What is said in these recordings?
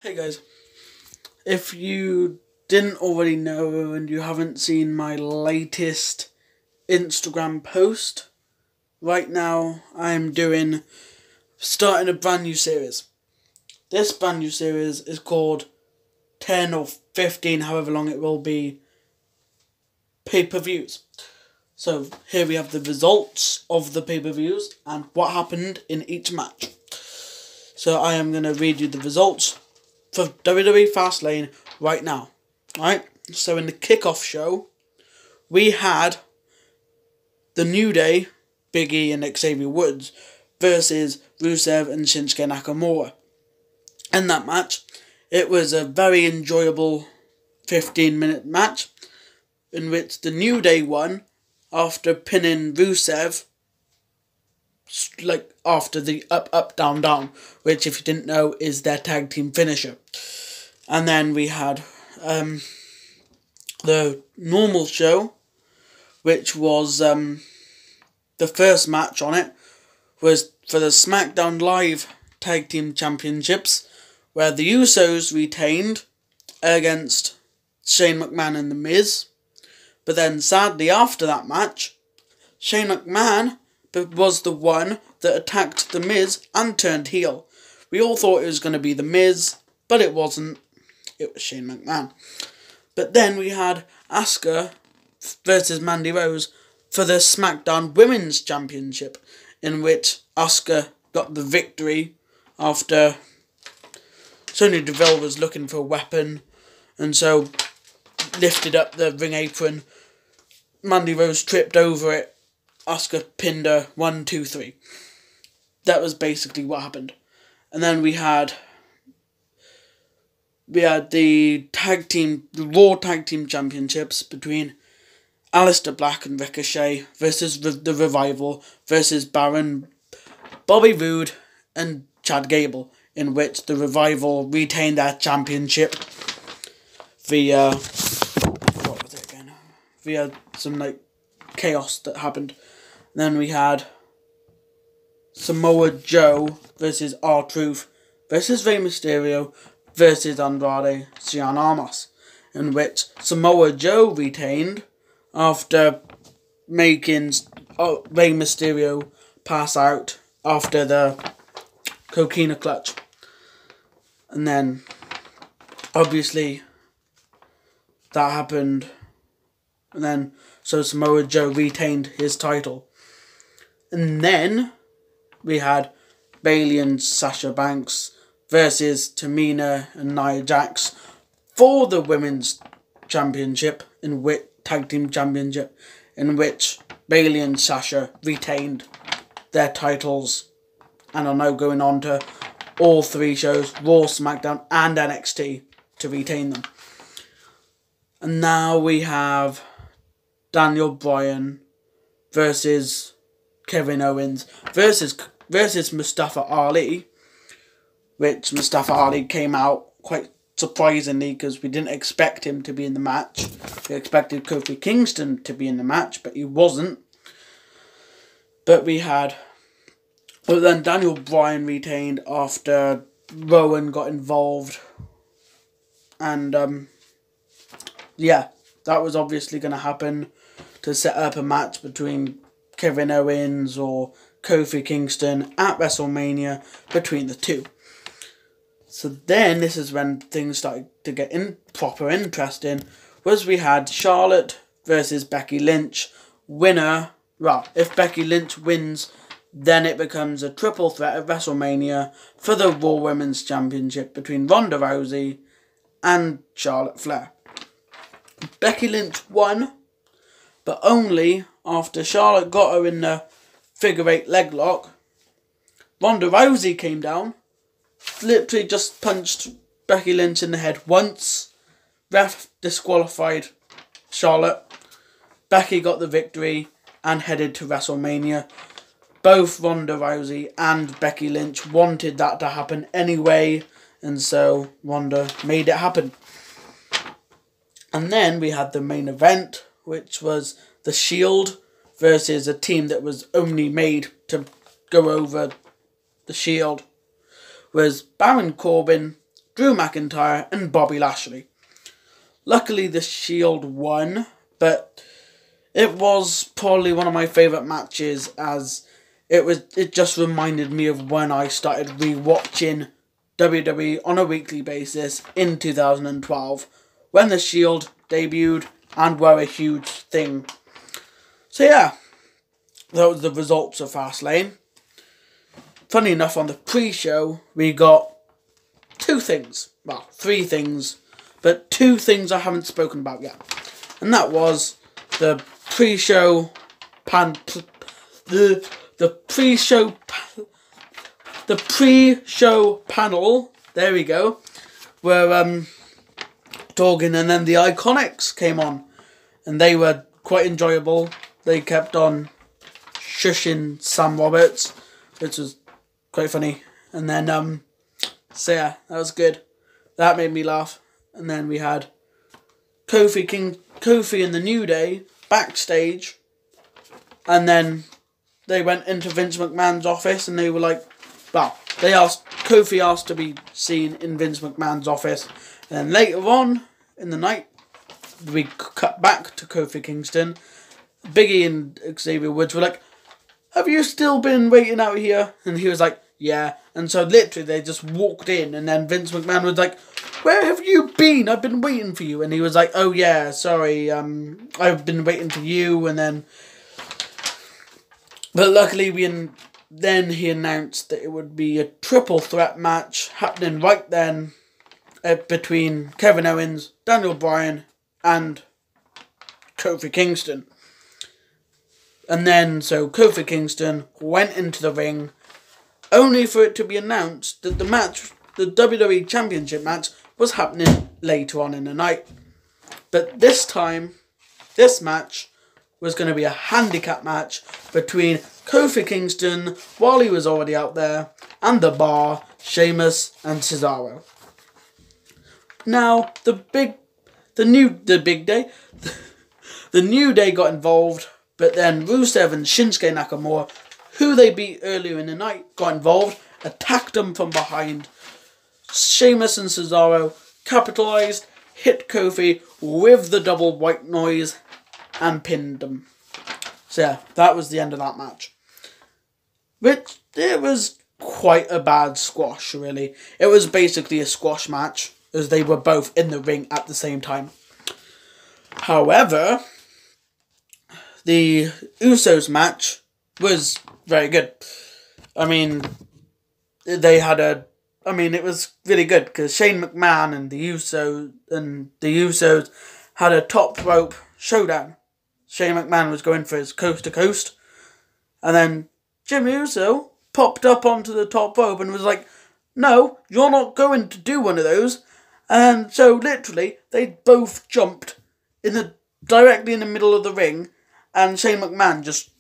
Hey guys, if you didn't already know and you haven't seen my latest Instagram post, right now I'm starting a brand new series. This brand new series is called 10 or 15, however long it will be, pay-per-views. So here we have the results of the pay-per-views and what happened in each match. So I am going to read you the results for WWE Fastlane right now. Right? So in the kickoff show, we had the New Day, Big E and Xavier Woods versus Rusev and Shinsuke Nakamura. In that match, it was a very enjoyable 15-minute match in which the New Day won after pinning Rusev after the up, down, down, which, if you didn't know, is their tag team finisher. And then we had the normal show, which was the first match on it, was for the SmackDown Live Tag Team Championships, where the Usos retained against Shane McMahon and The Miz. But then, sadly, after that match, Shane McMahon was the one that attacked The Miz and turned heel. We all thought it was going to be The Miz, but it wasn't. It was Shane McMahon. But then we had Asuka versus Mandy Rose for the SmackDown Women's Championship, in which Asuka got the victory after Sonya Deville was looking for a weapon, and so lifted up the ring apron. Mandy Rose tripped over it. Asuka pinned her 1, 2, 3. That was basically what happened. And then we had the Raw Tag Team Championships between Aleister Black and Ricochet versus the Revival versus Baron, Bobby Roode and Chad Gable, in which the Revival retained their championship via some chaos that happened. And then we had Samoa Joe versus R-Truth versus Rey Mysterio versus Andrade Cien Almas, in which Samoa Joe retained after making Rey Mysterio pass out after the Coquina Clutch. And then, obviously, that happened. And then, so Samoa Joe retained his title. And then, we had Bayley and Sasha Banks versus Tamina and Nia Jax for the Women's Championship, Tag Team Championship, in which Bayley and Sasha retained their titles and are now going on to all 3 shows, Raw, SmackDown and NXT, to retain them. And now we have Daniel Bryan versus Kevin Owens versus Mustafa Ali, which Mustafa Ali came out quite surprisingly because we didn't expect him to be in the match. We expected Kofi Kingston to be in the match, but he wasn't. But then Daniel Bryan retained after Rowan got involved. And, that was obviously going to happen to set up a match between Kevin Owens or Kofi Kingston at WrestleMania between the two. So then, this is when things started to get proper interesting, was we had Charlotte versus Becky Lynch. Winner, if Becky Lynch wins, then it becomes a triple threat at WrestleMania for the Raw Women's Championship between Ronda Rousey and Charlotte Flair. Becky Lynch won, but only after Charlotte got her in the figure 8 leg lock. Ronda Rousey came down, literally just punched Becky Lynch in the head once. Ref disqualified Charlotte. Becky got the victory and headed to WrestleMania. Both Ronda Rousey and Becky Lynch wanted that to happen anyway, and so Ronda made it happen. And then we had the main event, which was The Shield versus a team that was only made to go over the Shield. Was Baron Corbin, Drew McIntyre and Bobby Lashley. Luckily the Shield won, but it was probably one of my favourite matches, as it just reminded me of when I started rewatching WWE on a weekly basis in 2012, when the Shield debuted and were a huge thing. So yeah, that was the results of Fastlane. Funny enough, on the pre-show, we got three things, but two things I haven't spoken about yet. And that was the pre-show panel, there we go, where talking, and then the Iconics came on, and they were quite enjoyable. They kept on shushing Sam Roberts, which was quite funny, and then so yeah, that was good. That made me laugh. And then we had Kofi and the New Day backstage, and then they went into Vince McMahon's office, and they were like, Kofi asked to be seen in Vince McMahon's office. And then later on in the night, we cut back to Kofi Kingston. Biggie and Xavier Woods were like, have you still been waiting out here? And he was like, yeah. And so literally they just walked in, and then Vince McMahon was like, where have you been? I've been waiting for you. And he was like, oh yeah, sorry, I've been waiting for you. And then, but luckily then he announced that it would be a triple threat match happening right then between Kevin Owens, Daniel Bryan, and Kofi Kingston. And then, so Kofi Kingston went into the ring, only for it to be announced that the WWE Championship match, was happening later on in the night. But this time, this match was going to be a handicap match between Kofi Kingston, while he was already out there, and the Bar, Sheamus and Cesaro. Now, the New Day got involved, but then Rusev and Shinsuke Nakamura, who they beat earlier in the night, got involved, attacked them from behind. Sheamus and Cesaro capitalised, hit Kofi with the double white noise, and pinned them. So yeah, that was the end of that match. Which, it was quite a bad squash, really. It was basically a squash match, as they were both in the ring at the same time. However, the Usos match was very good. I mean, it was really good, because Shane McMahon and the Usos had a top rope showdown. Shane McMahon was going for his coast to coast, and then Jimmy Uso popped up onto the top rope and was like, no, you're not going to do one of those. And so literally they both jumped directly in the middle of the ring, and Shane McMahon just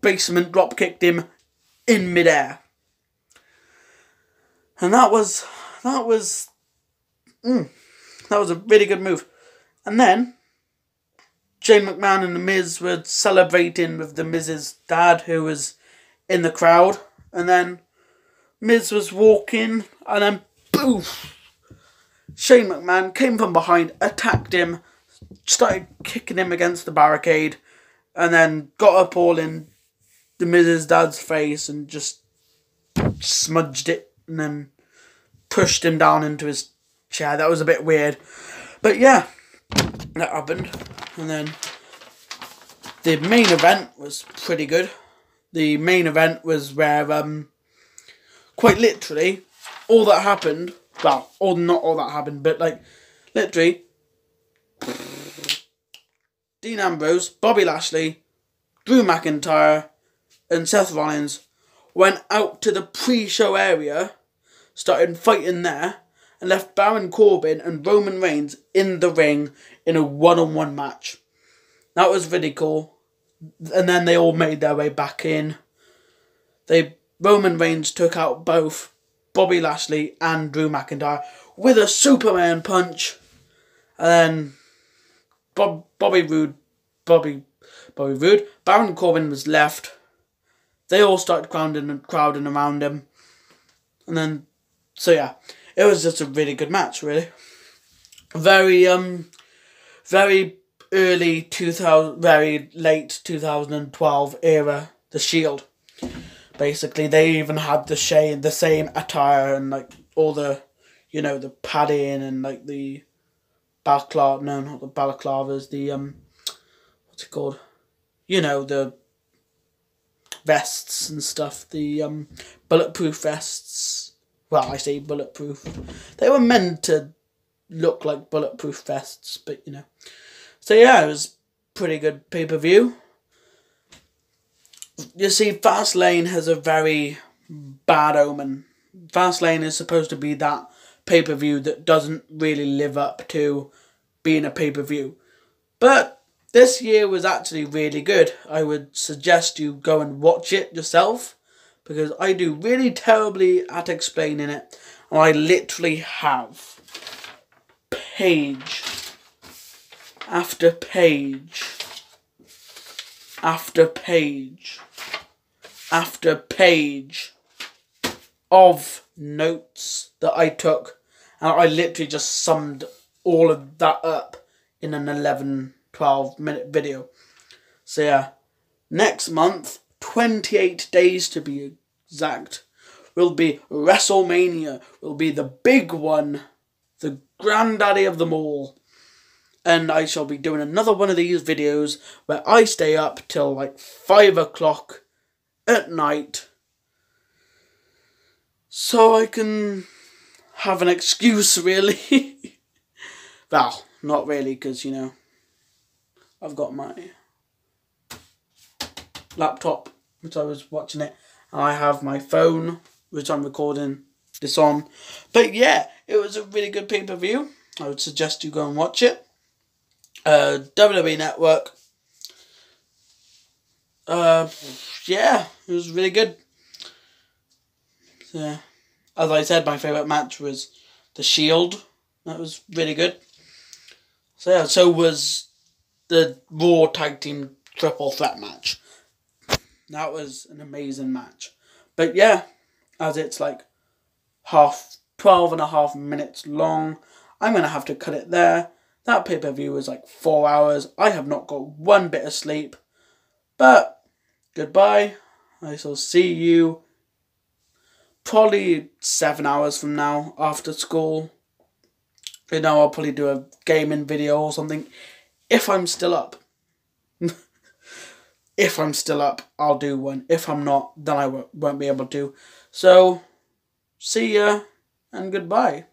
basement drop kicked him in midair. And that was a really good move. And then Shane McMahon and The Miz were celebrating with The Miz's dad, who was in the crowd. And then Miz was walking, and then poof! Shane McMahon came from behind, attacked him, started kicking him against the barricade, and then got up all in The Miz's dad's face and just smudged it, and then pushed him down into his chair. That was a bit weird. But yeah, that happened. And then the main event was pretty good. The main event was where, quite literally, all that happened, not all that happened, but like, literally, Dean Ambrose, Bobby Lashley, Drew McIntyre, and Seth Rollins went out to the pre-show area, started fighting there, and left Baron Corbin and Roman Reigns in the ring in a one-on-one match. That was really cool. And then they all made their way back in. Roman Reigns took out both Bobby Lashley and Drew McIntyre with a Superman punch. And then Bobby Roode, Baron Corbin was left. They all started crowding around him. And then, so yeah, it was just a really good match, really. Very very early 2000, very late 2012 era, the Shield. Basically, they even had the same attire and like all the, you know, the padding and like the balaclava. No, not the balaclavas. The what's it called? You know, the vests and stuff. The bulletproof vests. Well, I say bulletproof. They were meant to look like bulletproof vests, but you know. So yeah, it was pretty good pay-per-view. You see, Fastlane has a very bad omen. Fastlane is supposed to be that pay-per-view that doesn't really live up to being a pay-per-view. But this year was actually really good. I would suggest you go and watch it yourself, because I do really terribly at explaining it. And I literally have page after page after page after page of notes that I took, and I literally just summed all of that up in an 11-12 minute video. So yeah, next month, 28 days to be exact, will be WrestleMania, will be the big one, the granddaddy of them all. And I shall be doing another one of these videos where I stay up till like 5 o'clock at night, so I can have an excuse, really. Well, not really, because, you know, I've got my laptop, which I was watching it, and I have my phone, which I'm recording this on. But yeah, it was a really good pay-per-view. I would suggest you go and watch it. WWE Network. Yeah, it was really good. So, as I said, my favourite match was the Shield. That was really good. So yeah, so was the Raw Tag Team Triple Threat match. That was an amazing match. But yeah, as it's like 12 and a half minutes long, I'm going to have to cut it there. That pay-per-view was like 4 hours. I have not got one bit of sleep. But goodbye. I shall see you probably 7 hours from now after school. You know, I'll probably do a gaming video or something. If I'm still up. If I'm still up, I'll do one. If I'm not, then I won't be able to. So, see ya and goodbye.